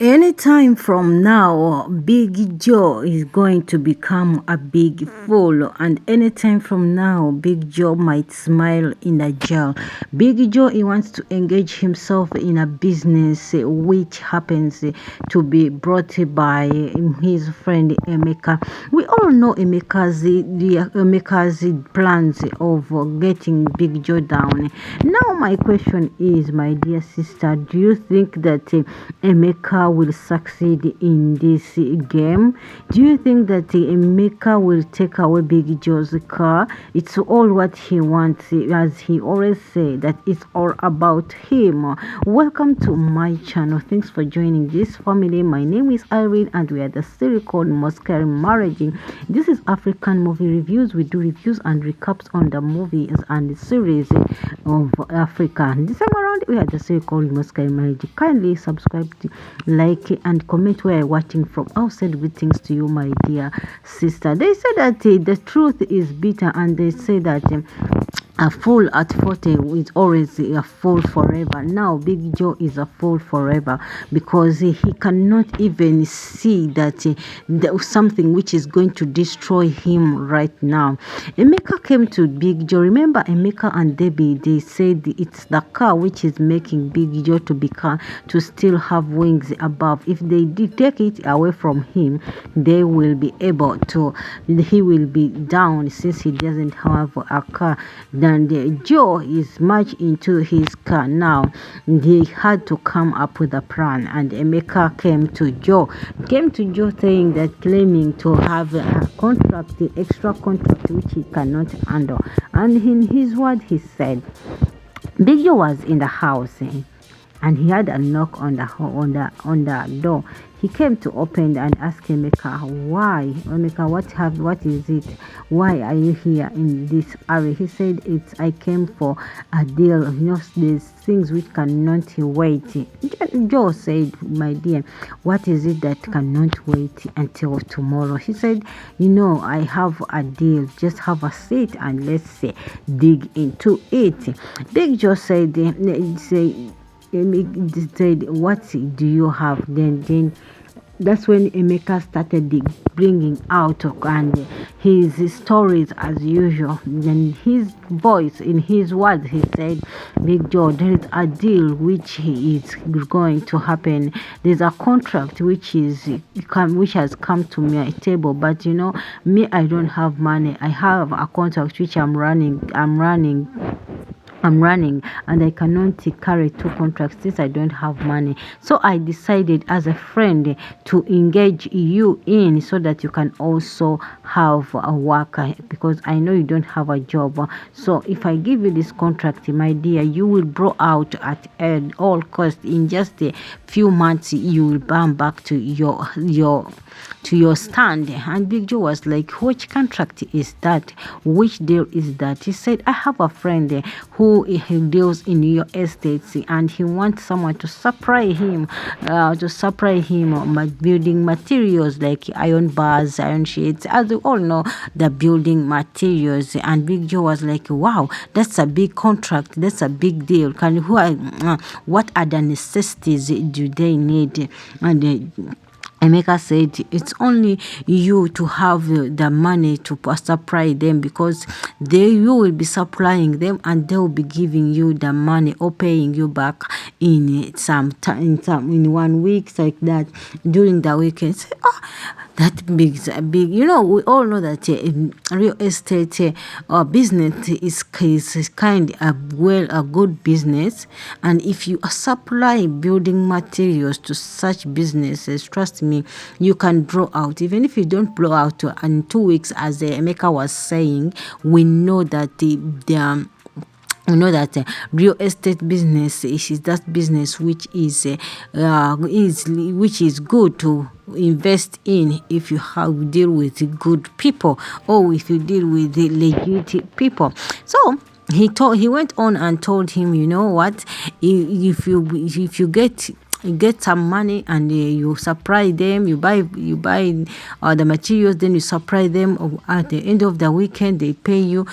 Anytime from now, Big Joe is going to become a big fool, and anytime from now, Big Joe might smile in a jail. Big Joe, he wants to engage himself in a business which happens to be brought by his friend Emeka. We all know Emeka's plans of getting Big Joe down. Now, my question is, my dear sister, do you think that Emeka will succeed in this game? Do you think that Emeka will take away Big Joe's car? It's all what he wants, as he always say that it's all about him. Welcome to my channel. Thanks for joining this family. My name is Irene, and we are the series called Mr ALOY. This is African movie reviews. We do reviews and recaps on the movies and the series of Africa. This time around, we are the series called Mr ALOY. Kindly subscribe, like, and comment where you're watching from. I'll say good things to you, my dear sister. They say that the truth is bitter, and they say that a fool at 40 is always a fool forever. Now Big Joe is a fool forever because he cannot even see that there's something which is going to destroy him right now. Emeka came to Big Joe. Remember, Emeka and Debbie, they said it's the car which is making Big Joe to still have wings above. If they did take it away from him, they will be able to, he will be down since he doesn't have a car. And Joe is much into his car now. He had to come up with a plan, and Emeka came to Joe saying that, claiming to have a contract, the extra contract which he cannot handle. And in his word, he said Big Joe was in the house, and he had a knock on the door. He came to open and ask Emeka, why? Emeka, what is it? Why are you here in this area? He said, I came for a deal. There's things which cannot wait. Joe said, my dear, what is it that cannot wait until tomorrow? He said, I have a deal. Just have a seat and let's dig into it. Big Joe said, what do you have? Then that's when Emeka started bringing out and his stories as usual. Then his voice, in his words, he said, Big Joe, there is a deal which is going to happen. There's a contract which has come to my table, but me, I don't have money. I have a contract which I'm running, and I cannot carry two contracts since I don't have money. So I decided as a friend to engage you in so that you can also have a worker, because I know you don't have a job. So if I give you this contract, my dear, you will blow out at all costs. In just a few months, you will burn back to your stand. And Big Joe was like, which contract is that? Which deal is that? He said, I have a friend who deals in your estates, and he wants someone to supply him building materials like iron bars, iron sheets, as we all know, the building materials. And Big Joe was like, wow, that's a big contract, that's a big deal. What are the necessities do they need? And Emeka said, it's only you to have the money to supply them, because you will be supplying them and they will be giving you the money or paying you back in some time, in 1 week, like that, during the weekends. That big, we all know that real estate business is kind of a good business, and if you supply building materials to such businesses, trust me, you can draw out. Even if you don't blow out in 2 weeks, as Emeka was saying, we know that real estate business is that business which is good to invest in if you deal with good people, or if you deal with the legit people. So he went on and told him, you know what, if you get get some money and you supply them, you buy the materials, then you supply them. At the end of the weekend they pay you.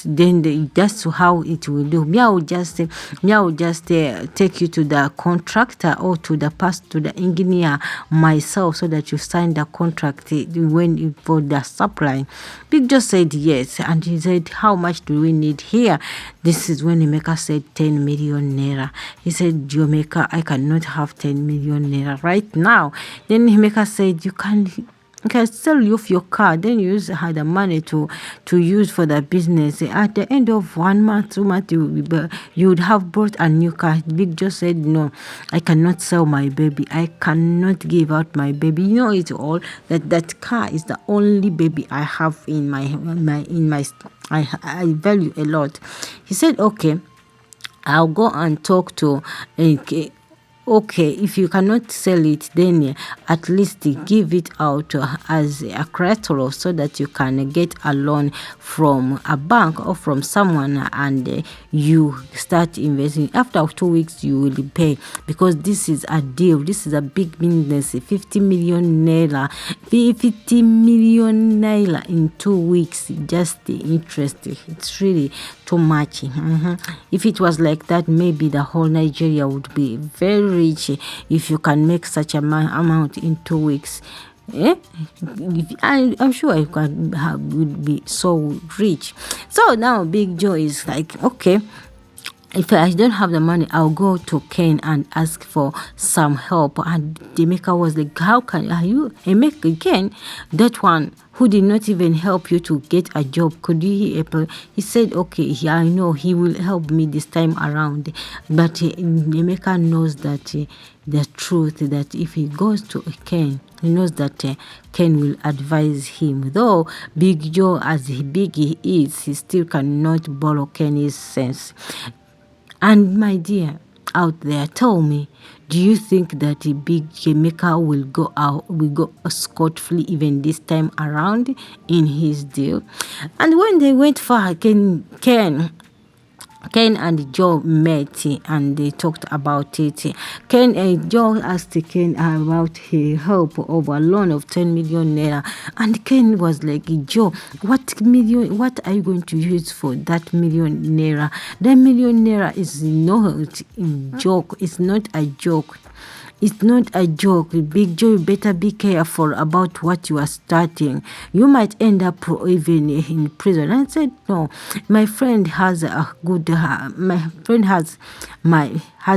That's how it will do. Me, I will just take you to the contractor or to the engineer myself, so that you sign the contract for the supply. Big Joe said yes, and he said, how much do we need here? This is when Emeka said 10 million naira. He said, Emeka, I cannot have 10 million naira right now. Then Emeka said, you can sell you off your car, then you use the money to use for the business. At the end of 1 month, 2 months, you would have bought a new car. Big Joe said, no, I cannot sell my baby. I cannot give out my baby. You know it all, that car is the only baby I have in my I value a lot. He said, okay, I'll go and talk to okay, if you cannot sell it, then at least give it out as a collateral, so that you can get a loan from a bank or from someone, and you start investing. After 2 weeks, you will pay, because this is a deal. This is a big business. 50 million naira, 50 million naira in 2 weeks. Just the interest, it's really too much. If it was like that, maybe the whole Nigeria would be very rich. If you can make such a amount in 2 weeks, I'm sure I would be so rich. So now Big Joe is like, okay, if I don't have the money, I'll go to Ken and ask for some help. And the maker was like, how can you make Ken, that one who did not even help you to get a job, could you help? He said, okay, I know he will help me this time around. But the maker knows that the truth, that if he goes to Ken, he knows that Ken will advise him. Though Big Joe, as big he is, he still cannot borrow Ken's sense. And my dear out there, tell me, do you think that a big Emeka will go scot-free even this time around in his deal? And when they went far, Ken and Joe met and they talked about it. Joe asked Ken about his help of a loan of 10 million naira. And Ken was like, Joe, what are you going to use for that million naira? That million naira is not a joke. It's not a joke. It's not a joke. Big Joe, you better be careful about what you are starting. You might end up even in prison. I said, no, my friend has a good, my friend has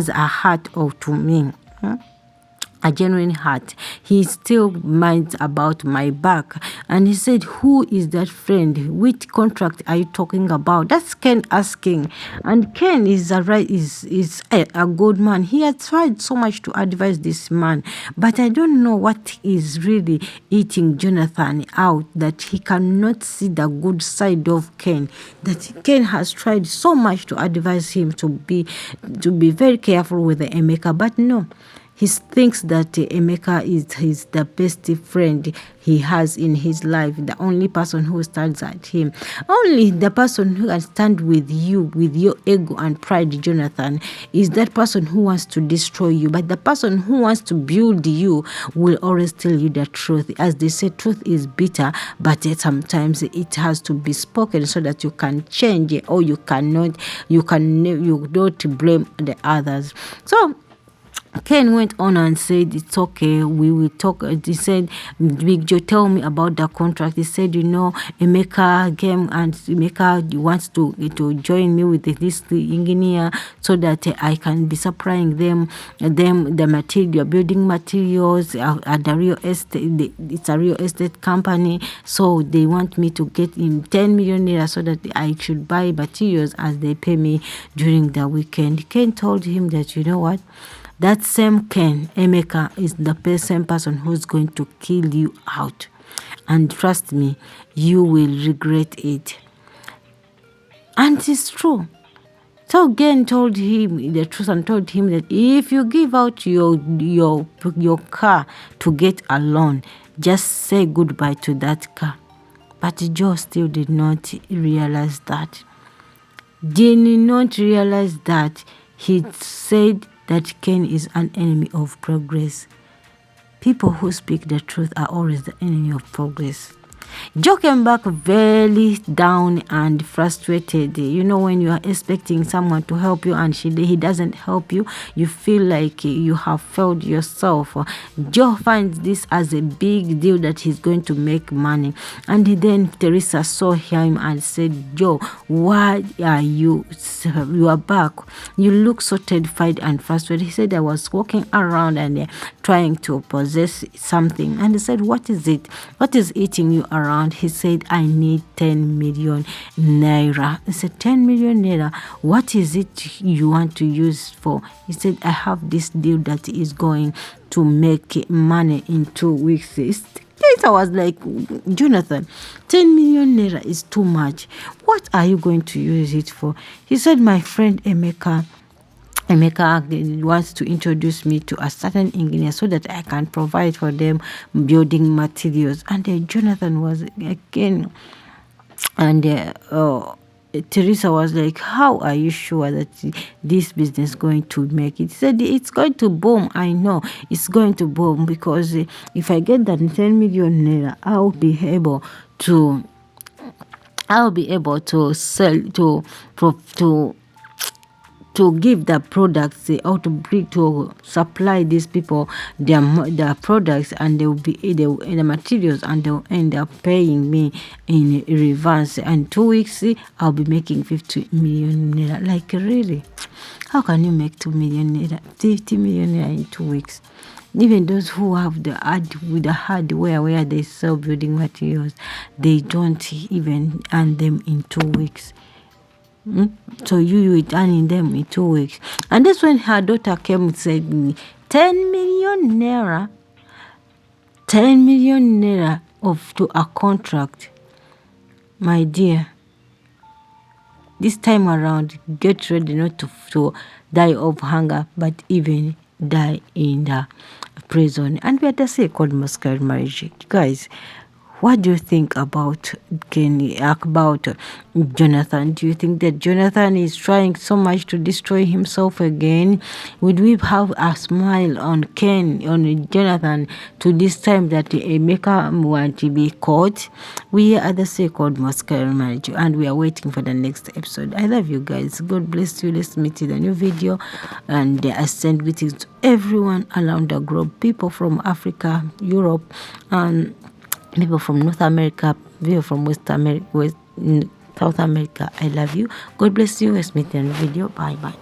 a heart to me. A genuine heart. He still minds about my back. And he said, who is that friend? Which contract are you talking about? That's Ken asking. And Ken is a good man. He has tried so much to advise this man. But I don't know what is really eating Jonathan out, that he cannot see the good side of Ken. That Ken has tried so much to advise him to be very careful with the Emeka. But no. He thinks that Emeka is the best friend he has in his life, the only person who stands at him. Only the person who can stand with you, with your ego and pride, Jonathan, is that person who wants to destroy you. But the person who wants to build you will always tell you the truth. As they say, truth is bitter, but sometimes it has to be spoken so that you can change it, or you don't blame the others. So Ken went on and said, it's okay, we will talk. He said, Big Joe, tell me about the contract. He said, Emeka came and Emeka wants to join me with this engineer so that I can be supplying them the material, building materials at the real estate. It's a real estate company, so they want me to get in 10 million naira so that I should buy materials as they pay me during the weekend. Ken told him that, you know what? That same Ken, Emeka, is the same person who's going to kill you out. And trust me, you will regret it. And it's true. So Ken told him the truth and told him that if you give out your car to get a loan, just say goodbye to that car. But Joe still did not realize that. Did not realize that. He said that Ken is an enemy of progress. People who speak the truth are always the enemy of progress. Joe came back very down and frustrated. You know, when you are expecting someone to help you and he doesn't help you, you feel like you have failed yourself. Joe finds this as a big deal that he's going to make money. And then Teresa saw him and said, Joe, why are you? You are back. You look so terrified and frustrated. He said, I was walking around and trying to possess something. And he said, what is it? What is eating you around? He said, I need 10 million naira. He said, 10 million naira, what is it you want to use for? He said, I have this deal that is going to make money in 2 weeks. I was like, Jonathan, 10 million naira is too much. What are you going to use it for? He said, my friend Emeka wants to introduce me to a certain engineer so that I can provide for them building materials. And Jonathan was again, and Teresa was like, how are you sure that this business is going to make it? He said, it's going to boom. I know it's going to boom because if I get that 10 million naira, I'll be able to sell to give the products or to supply these people their products, and they will be the materials, and they'll end up paying me in reverse. And 2 weeks I'll be making 50 million naira. Like, really, how can you make 2 million naira, 50 million naira in 2 weeks? Even those who have the hardware where they sell building materials, they don't even earn them in 2 weeks. So you will earning them in 2 weeks. And that's when her daughter came and said, 10 million naira, 10 million naira to a contract. My dear, this time around, get ready not to die of hunger, but even die in the prison. And we had to say called masquerade marriage. Guys, what do you think about Jonathan? Do you think that Jonathan is trying so much to destroy himself again? Would we have a smile on Jonathan to this time that Emeka want to be caught? We are the so-called masquerade marriage, and we are waiting for the next episode. I love you guys. God bless you. Let's meet in the new video, and I send greetings to everyone around the globe, people from Africa, Europe, and people from North America, people from South America. I love you. God bless you. Let's meet in the video. Bye bye.